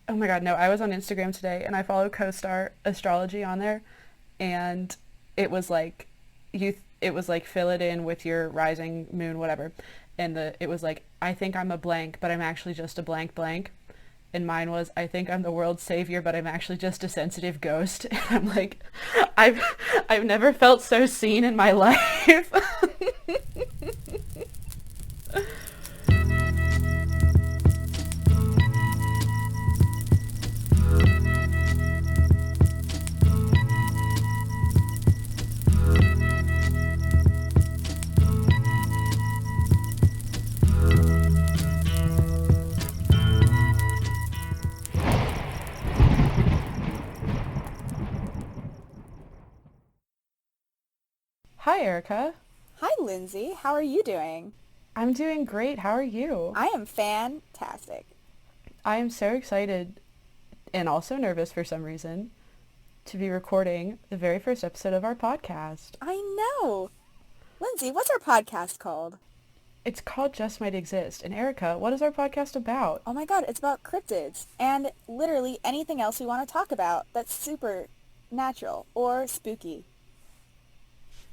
Oh my God, no, I was on Instagram today and I follow CoStar Astrology on there, and it was like it was like fill it in with your rising moon whatever, and it was like I think I'm a blank but I'm actually just a blank blank, and mine was I think I'm the world's savior but I'm actually just a sensitive ghost. And I'm like, I've I've never felt so seen in my life. Hi Erica. Hi, Lindsay. How are you doing? I'm doing great. How are you? I am fantastic. I am so excited and also nervous for some reason to be recording the very first episode of our podcast. I know. Lindsay, what's our podcast called? It's called Just Might Exist. And Erica, what is our podcast about? Oh my god, it's about cryptids and literally anything else we want to talk about that's super natural or spooky.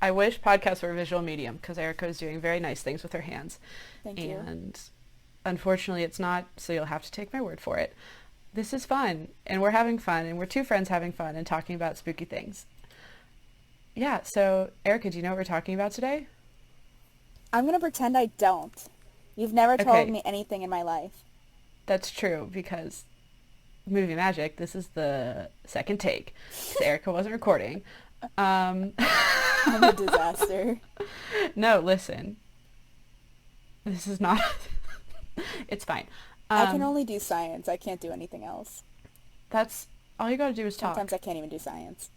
I wish podcasts were a visual medium because Erica is doing very nice things with her hands. Thank you. And unfortunately it's not, so you'll have to take my word for it. This is fun, and we're having fun, and we're two friends having fun and talking about spooky things. Yeah, so Erica, do you know what we're talking about today? I'm going to pretend I don't. You've never told Okay, me anything in my life. that's true because movie magic, this is the second take. So Erica wasn't recording. Um, I'm a disaster. no, listen. This is not... It's fine. I can Um, only do science. I can't do anything else. that's... All you gotta do is Sometimes talk. I can't even do science.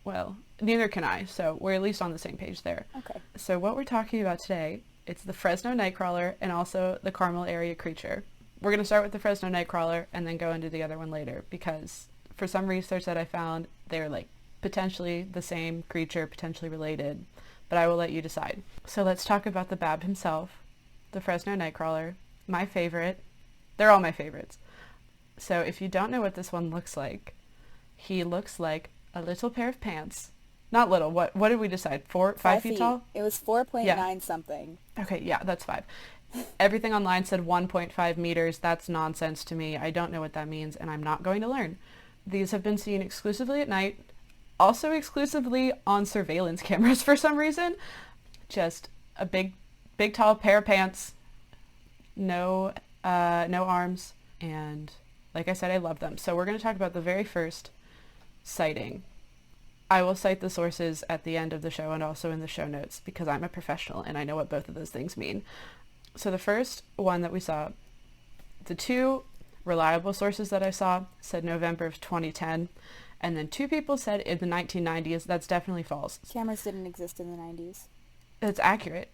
Well, neither can I, so we're at least on the same page there. Okay. So what we're talking about today, it's the Fresno Nightcrawler and also the Carmel Area Creature. We're going to start with the Fresno Nightcrawler and then go into the other one later because for some research that I found, they're like potentially the same creature, potentially related, but I will let you decide. So let's talk about the Bab himself, the Fresno Nightcrawler, my favorite. They're all my favorites. So if you don't know what this one looks like, he looks like a little pair of pants. Not little. What did we decide? 5 5 feet feet. tall? It was Yeah. 4.9 something. Okay, yeah, that's 5. Everything online said 1.5 meters. That's nonsense to me. I don't know what that means, and I'm not going to learn. These have been seen exclusively at night, also exclusively on surveillance cameras for some reason. Just a big tall pair of pants, no arms, and like I said, I love them. So we're going to talk about the very first sighting. I will cite the sources at the end of the show and also in the show notes because I'm a professional and I know what both of those things mean. So the first one that we saw, the two reliable sources that I saw said November of 2010, and then two people said in the 1990s. That's definitely false. Cameras didn't exist in the 90s. It's accurate.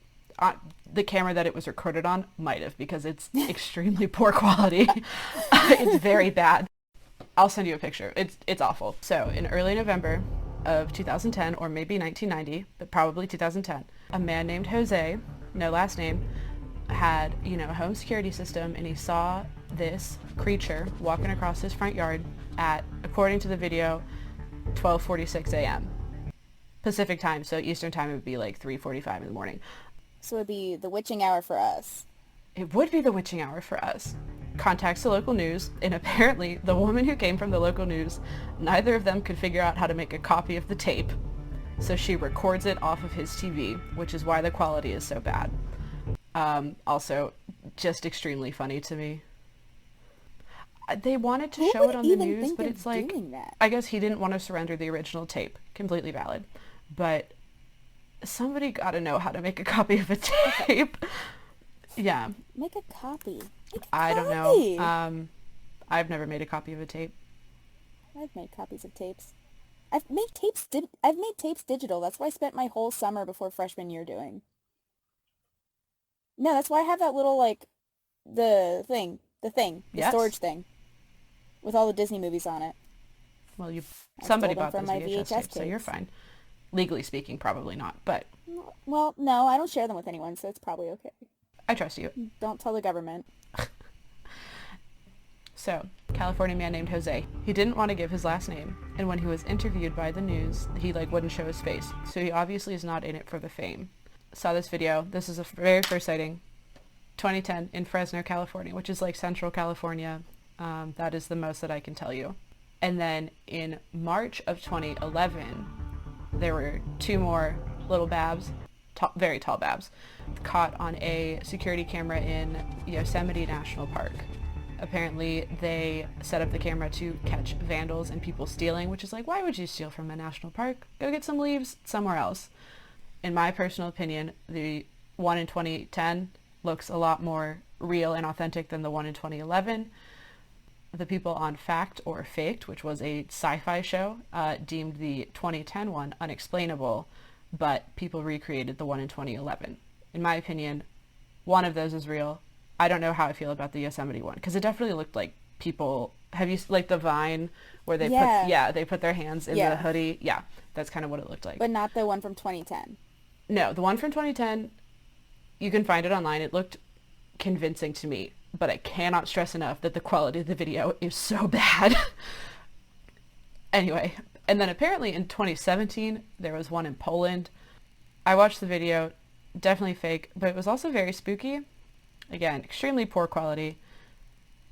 The camera that it was recorded on might have because it's extremely poor quality. It's very bad. I'll send you a picture. It's awful. So in early November of 2010, or maybe 1990, but probably 2010, a man named Jose, no last name, had, a home security system, and he saw this creature walking across his front yard at, according to the video, 12:46 a.m. Pacific time, so Eastern time it would be like 3:45 in the morning. So it'd be the witching hour for us. It would be the witching hour for us. Contacts the local news, and apparently the woman who came from the local news, neither of them could figure out how to make a copy of the tape, so she records it off of his TV, which is why the quality is so bad. Also, just extremely funny to me. They wanted to Who show it would on the even news, think but of it's like, doing that? I guess he didn't want to surrender the original tape. Completely valid. But somebody got to know how to make a copy of a tape. Yeah, Make a copy. Make a I don't copy. know. I've never made a copy of a tape. I've made copies of tapes. I've made tapes digital. That's what I spent my whole summer before freshman year doing. No, that's why I have that little the Yes. storage thing with all the Disney movies on it. Well, I somebody stole them bought from those my VHS VHS tapes, so you're kids. fine. Legally speaking, probably not, but Well, no, I don't share them with anyone, so it's probably okay. I trust you. Don't tell the government. So, California man named Jose. He didn't want to give his last name, and when he was interviewed by the news, he wouldn't show his face. So he obviously is not in it for the fame. Saw this video. This is a very first sighting. 2010 in Fresno, California, which is like Central California. That is the most that I can tell you. And then in March of 2011, there were 2 more little babs, very tall babs, caught on a security camera in Yosemite National Park. Apparently, they set up the camera to catch vandals and people stealing, which is like, why would you steal from a national park? Go get some leaves somewhere else. In my personal opinion, the one in 2010 looks a lot more real and authentic than the one in 2011. The people on Fact or Faked, which was a sci-fi show, deemed the 2010 one unexplainable, but people recreated the one in 2011. In my opinion, one of those is real. I don't know how I feel about the Yosemite one, because it definitely looked like people, have you, like the Vine where they they put their hands in the hoodie? Yeah, that's kind of what it looked like. But not the one from 2010. No, the one from 2010, you can find it online. It looked convincing to me, but I cannot stress enough that the quality of the video is so bad. Anyway, and then apparently in 2017, there was one in Poland. I watched the video, definitely fake, but it was also very spooky. Again, extremely poor quality.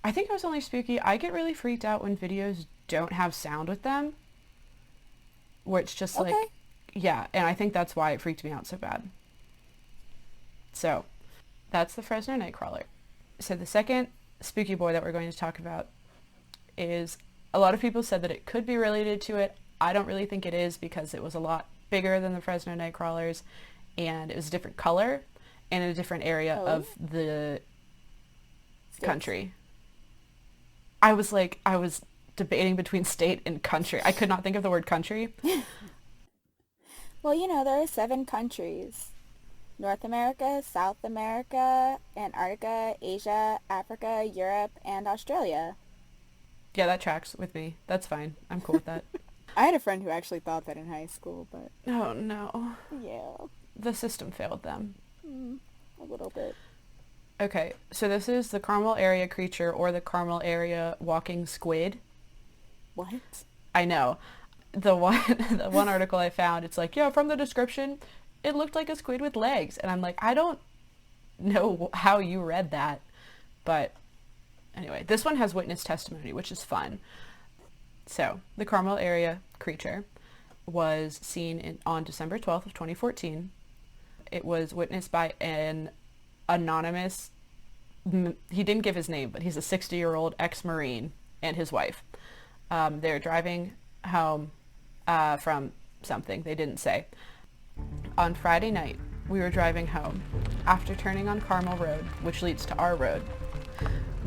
I think it was only spooky. I get really freaked out when videos don't have sound with them, where it's just like, yeah, and I think that's why it freaked me out so bad. So, that's the Fresno Nightcrawler. So the second spooky boy that we're going to talk about is, a lot of people said that it could be related to it. I don't really think it is, because it was a lot bigger than the Fresno Nightcrawlers, and it was a different color and in a different area of the country. I was debating between state and country. I could not think of the word country. Well, there are 7 countries. North America, South America, Antarctica, Asia, Africa, Europe, and Australia. Yeah, that tracks with me. That's fine. I'm cool with that. I had a friend who actually thought that in high school, but... Oh, no. Yeah. The system failed them. A little bit. Okay, so this is the Carmel Area Creature, or the Carmel Area Walking Squid. What? I know. The one article I found, it's like, from the description, it looked like a squid with legs. And I'm like, I don't know how you read that. But anyway, this one has witness testimony, which is fun. So, the Carmel Area Creature was seen on December 12th of 2014. It was witnessed by an anonymous, he didn't give his name, but he's a 60-year-old ex-Marine and his wife. They were driving home from something, they didn't say. On Friday night, we were driving home. After turning on Carmel Road, which leads to our road,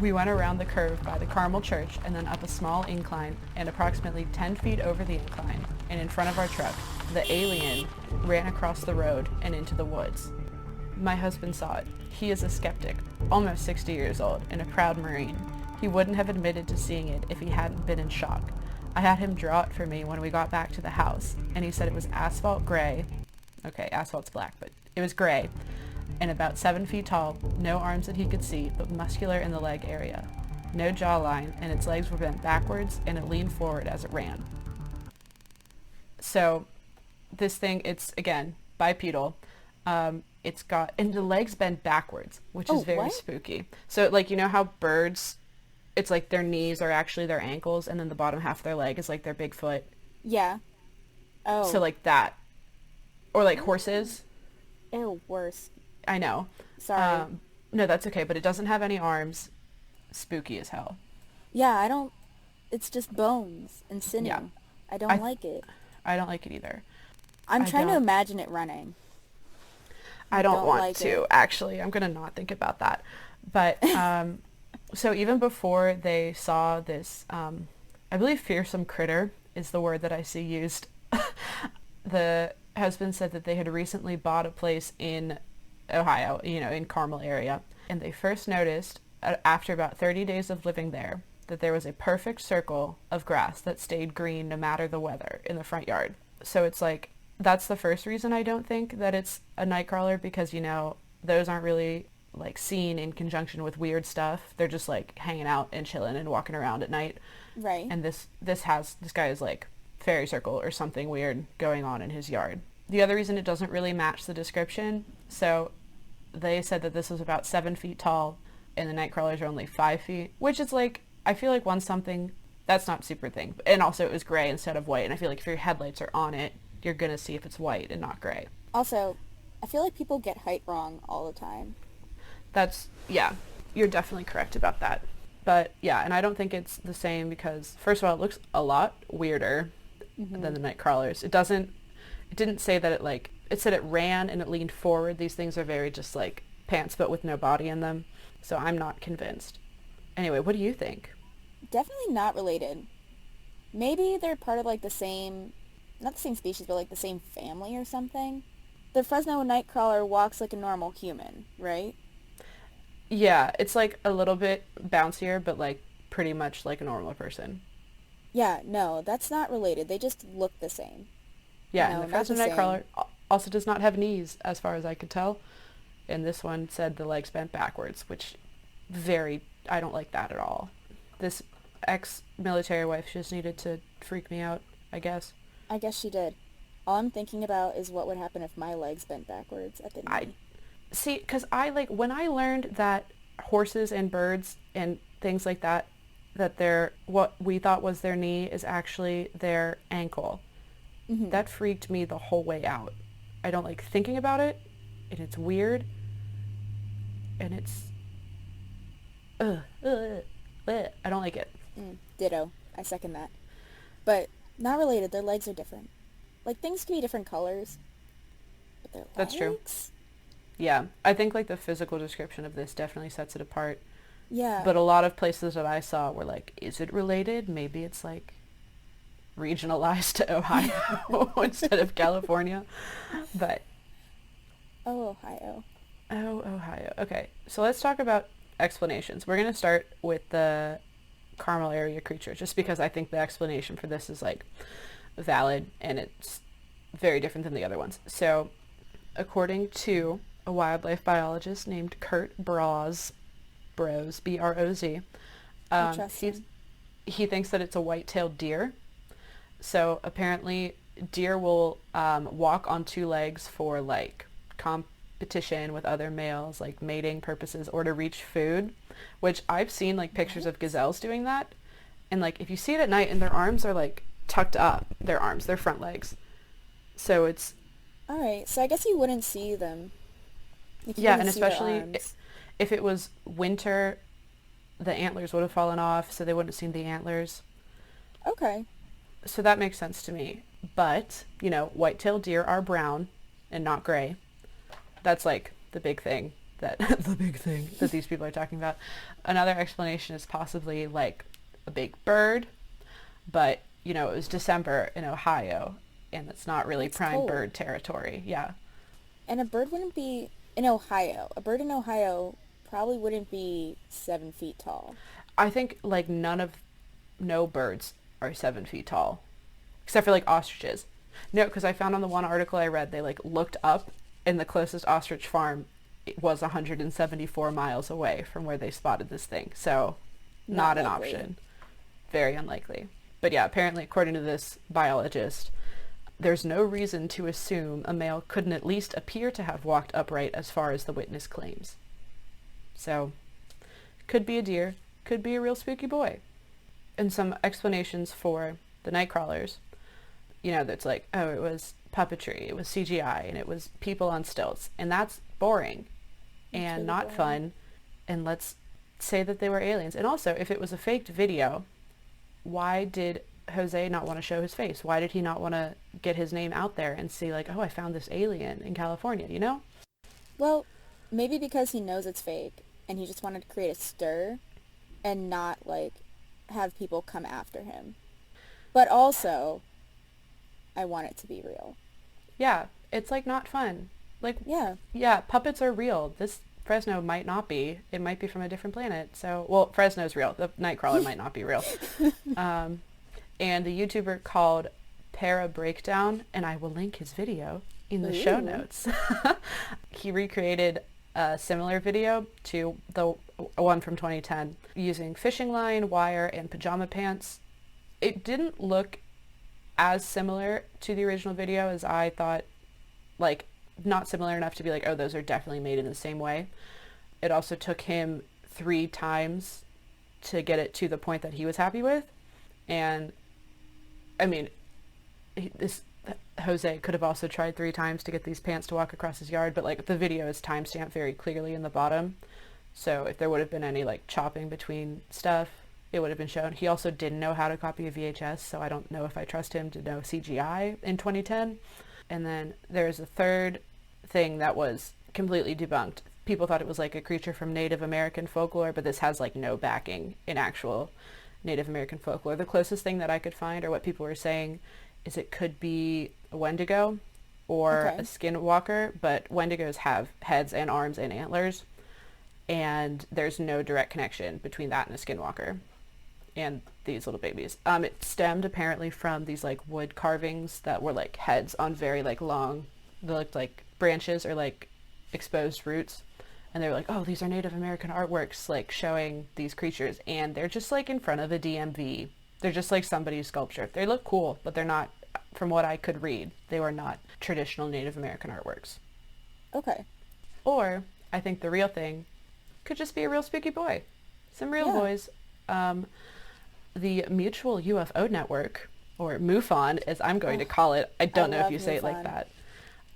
we went around the curve by the Carmel Church and then up a small incline, and approximately 10 feet over the incline, and in front of our truck, the alien ran across the road and into the woods. My husband saw it. He is a skeptic, almost 60 years old, and a proud Marine. He wouldn't have admitted to seeing it if he hadn't been in shock. I had him draw it for me when we got back to the house, and he said it was asphalt gray. Okay, asphalt's black, but it was gray, and about 7 feet tall, no arms that he could see, but muscular in the leg area. No jawline, and its legs were bent backwards, and it leaned forward as it ran. So, this thing, it's, again, bipedal. It's got, and the legs bend backwards, which is very spooky. So, like, you know how birds, it's like their knees are actually their ankles, and then the bottom half of their leg is like their big foot? Yeah. Oh. So, like that. Or like horses. Ew, worse. I know. Sorry. No, that's okay, but it doesn't have any arms. Spooky as hell. Yeah, it's just bones and sinew. Yeah. I don't like it. I don't like it either. I'm trying to imagine it running. I don't want to, actually. I'm going to not think about that. But, so even before they saw this, I believe fearsome critter is the word that I see used. The husband said that they had recently bought a place in Ohio, in Carmel area. And they first noticed, after about 30 days of living there, that there was a perfect circle of grass that stayed green no matter the weather in the front yard. So it's like, that's the first reason I don't think that it's a nightcrawler, because, those aren't really like seen in conjunction with weird stuff. They're just like hanging out and chilling and walking around at night. Right. And this guy is like fairy circle or something weird going on in his yard. The other reason it doesn't really match the description, so they said that this was about 7 feet tall and the Nightcrawlers are only 5 feet, which is like, I feel like once something, that's not super thing. And also it was gray instead of white, and I feel like if your headlights are on it, you're gonna see if it's white and not gray. Also, I feel like people get height wrong all the time. That's, yeah, you're definitely correct about that. But yeah, and I don't think it's the same because, first of all, it looks a lot weirder than the Nightcrawlers. It didn't say that it said it ran and it leaned forward. These things are very just like pants but with no body in them. So I'm not convinced. Anyway, what do you think? Definitely not related. Maybe they're part of like the same, not the same species, but like the same family or something. The Fresno Nightcrawler walks like a normal human, right? Yeah, it's like a little bit bouncier, but like pretty much like a normal person. Yeah, no, that's not related. They just look the same. Yeah, No, and the not Fresno the same. Nightcrawler also does not have knees, as far as I could tell. And this one said the legs bent backwards, which I don't like that at all. This ex-military wife just needed to freak me out, I guess. I guess she did. All I'm thinking about is what would happen if my legs bent backwards at the knee. See, because when I learned that horses and birds and things like that, that what we thought was their knee is actually their ankle. Mm-hmm. That freaked me the whole way out. I don't like thinking about it, and it's weird, and it's, I don't like it. Ditto. I second that. But not related. Their legs are different. Like, things can be different colors, but their legs? That's true. Yeah, I think like the physical description of this definitely sets it apart. Yeah. But a lot of places that I saw were like, is it related? Maybe it's like regionalized to Ohio instead of California. But Oh, Ohio. oh, Ohio. Okay, so let's talk about explanations. We're going to start with the Carmel Area Creature, just because I think the explanation for this is like valid and it's very different than the other ones. So according to a wildlife biologist named Kurt Broz, B-R-O-Z, he thinks that it's a white-tailed deer. So apparently deer will walk on two legs for like competition with other males, like mating purposes, or to reach food, which I've seen like pictures of gazelles doing that. And like if you see it at night and their arms are like tucked up, their front legs. So it's... Alright, so I guess you wouldn't see them. Yeah, and especially if it was winter, the antlers would have fallen off, so they wouldn't have seen the antlers. Okay. So that makes sense to me. But, white-tailed deer are brown and not gray. That's like the big thing that these people are talking about. Another explanation is possibly like a big bird, but it was December in Ohio, and it's not really prime cold. Bird territory. Yeah. And a bird wouldn't be in Ohio. A bird in Ohio probably wouldn't be 7 feet tall. I think like no birds are 7 feet tall, except for like ostriches. No, because I found on the one article I read, they like looked up, and the closest ostrich farm was 174 miles away from where they spotted this thing. So not an likely. option. Very unlikely. But yeah, apparently according to this biologist, there's no reason to assume a male couldn't at least appear to have walked upright as far as the witness claims. So, could be a deer, could be a real spooky boy. And some explanations for the Nightcrawlers, that's like, oh, it was puppetry, it was CGI, and it was people on stilts. And that's boring and really not boring. fun. And let's say that they were aliens. And also, if it was a faked video, why did Jose not want to show his face? Why did he not want to get his name out there and see like, oh, I found this alien in California, Well, maybe because he knows it's fake, and he just wanted to create a stir and not, like, have people come after him. But also, I want it to be real. Yeah, it's like not fun. Like, Yeah, puppets are real. This Fresno might not be. It might be from a different planet. So, well, Fresno's real. The Nightcrawler might not be real. And the YouTuber called Para Breakdown, and I will link his video in the show notes. He recreated a similar video to the one from 2010 using fishing line, wire, and pajama pants. It didn't look as similar to the original video as I thought, like, not similar enough to be like, oh, those are definitely made in the same way. It also took him 3 times to get it to the point that he was happy with. And, I mean, Jose could have also tried 3 times to get these pants to walk across his yard, but, like, the video is timestamped very clearly in the bottom. So if there would have been any, like, chopping between stuff, it would have been shown. He also didn't know how to copy a VHS, so I don't know if I trust him to know CGI in 2010. And then there's a third thing that was completely debunked. People thought it was like a creature from Native American folklore, but this has like no backing in actual Native American folklore. The closest thing that I could find, or what people were saying, is it could be a Wendigo or a skinwalker, but Wendigos have heads and arms and antlers, and there's no direct connection between that and a skinwalker and these little babies. It stemmed apparently from these like wood carvings that were like heads on very like long, they looked like branches or like exposed roots, and they were like, oh, these are Native American artworks like showing these creatures, and they're just like in front of a DMV. They're just like somebody's sculpture. They look cool, but they're not, from what I could read, they were not traditional Native American artworks. Okay. Or I think the real thing could just be a real spooky boy. Some real boys. The Mutual UFO Network, or MUFON as I'm going to call it. I don't know if you say it like that.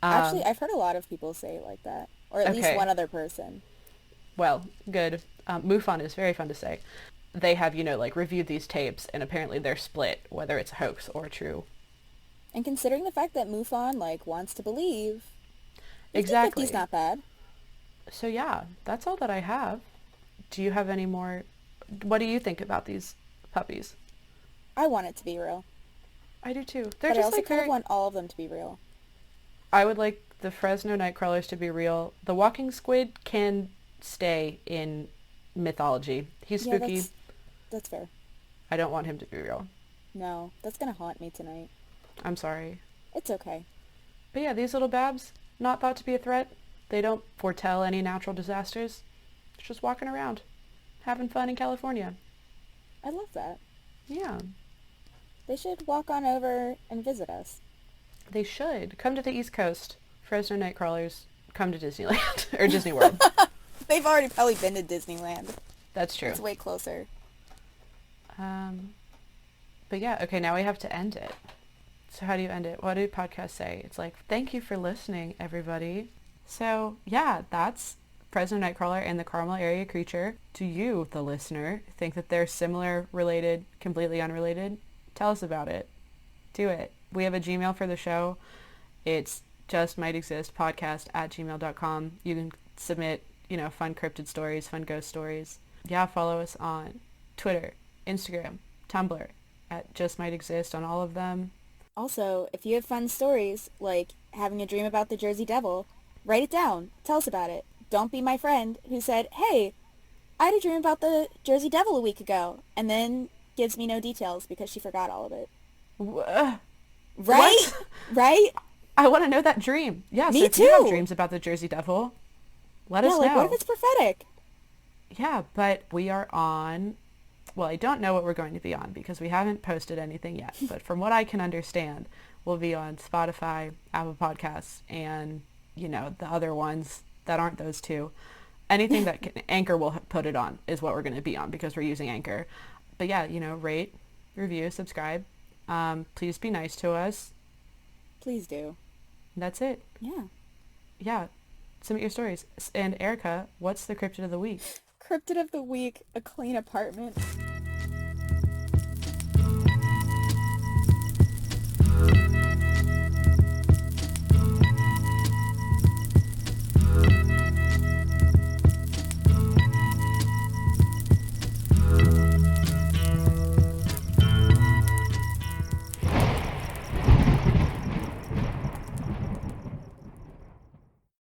Actually, I've heard a lot of people say it like that. Or at least one other person. Well, good. MUFON is very fun to say. They have, like reviewed these tapes, and apparently they're split, whether it's a hoax or true. And considering the fact that MUFON, like, wants to believe, exactly, 50-50's not bad. So yeah, that's all that I have. Do you have any more? What do you think about these puppies? I want it to be real. I do too. They're but just I also like kind of want all of them to be real. I would like the Fresno Nightcrawlers to be real. The walking squid can stay in mythology. He's spooky. Yeah, that's fair. I don't want him to be real. No, that's gonna haunt me tonight. I'm sorry. It's okay. But yeah, these little babs, not thought to be a threat. They don't foretell any natural disasters. They're just walking around, having fun in California. I love that. Yeah. They should walk on over and visit us. They should. Come to the East Coast. Fresno Nightcrawlers, come to Disneyland. Or Disney World. They've already probably been to Disneyland. That's true. It's way closer. But yeah, okay, now we have to end it. So how do you end it? What do podcasts say? It's like, thank you for listening, everybody. So yeah, that's Fresno Nightcrawler and the Carmel Area Creature. Do you, the listener, think that they're similar, related, completely unrelated? Tell us about it. Do it. We have a Gmail for the show. It's JustMightExistPodcast@gmail.com. You can submit, fun cryptid stories, fun ghost stories. Yeah, follow us on Twitter, Instagram, Tumblr, at JustMightExist on all of them. Also, if you have fun stories, like having a dream about the Jersey Devil, write it down. Tell us about it. Don't be my friend who said, hey, I had a dream about the Jersey Devil a week ago, and then gives me no details because she forgot all of it. Right? What? Right? I want to know that dream. Yeah, me so if too. you have dreams about the Jersey Devil, let us know. What if it's prophetic? Yeah, but we are on... Well, I don't know what we're going to be on because we haven't posted anything yet. But from what I can understand, we'll be on Spotify, Apple Podcasts, and, the other ones that aren't those two. Anything that Anchor will put it on is what we're going to be on because we're using Anchor. But yeah, rate, review, subscribe. Please be nice to us. Please do. That's it. Yeah. Yeah. Submit your stories. And Erica, what's the cryptid of the week? Cryptid of the week, a clean apartment.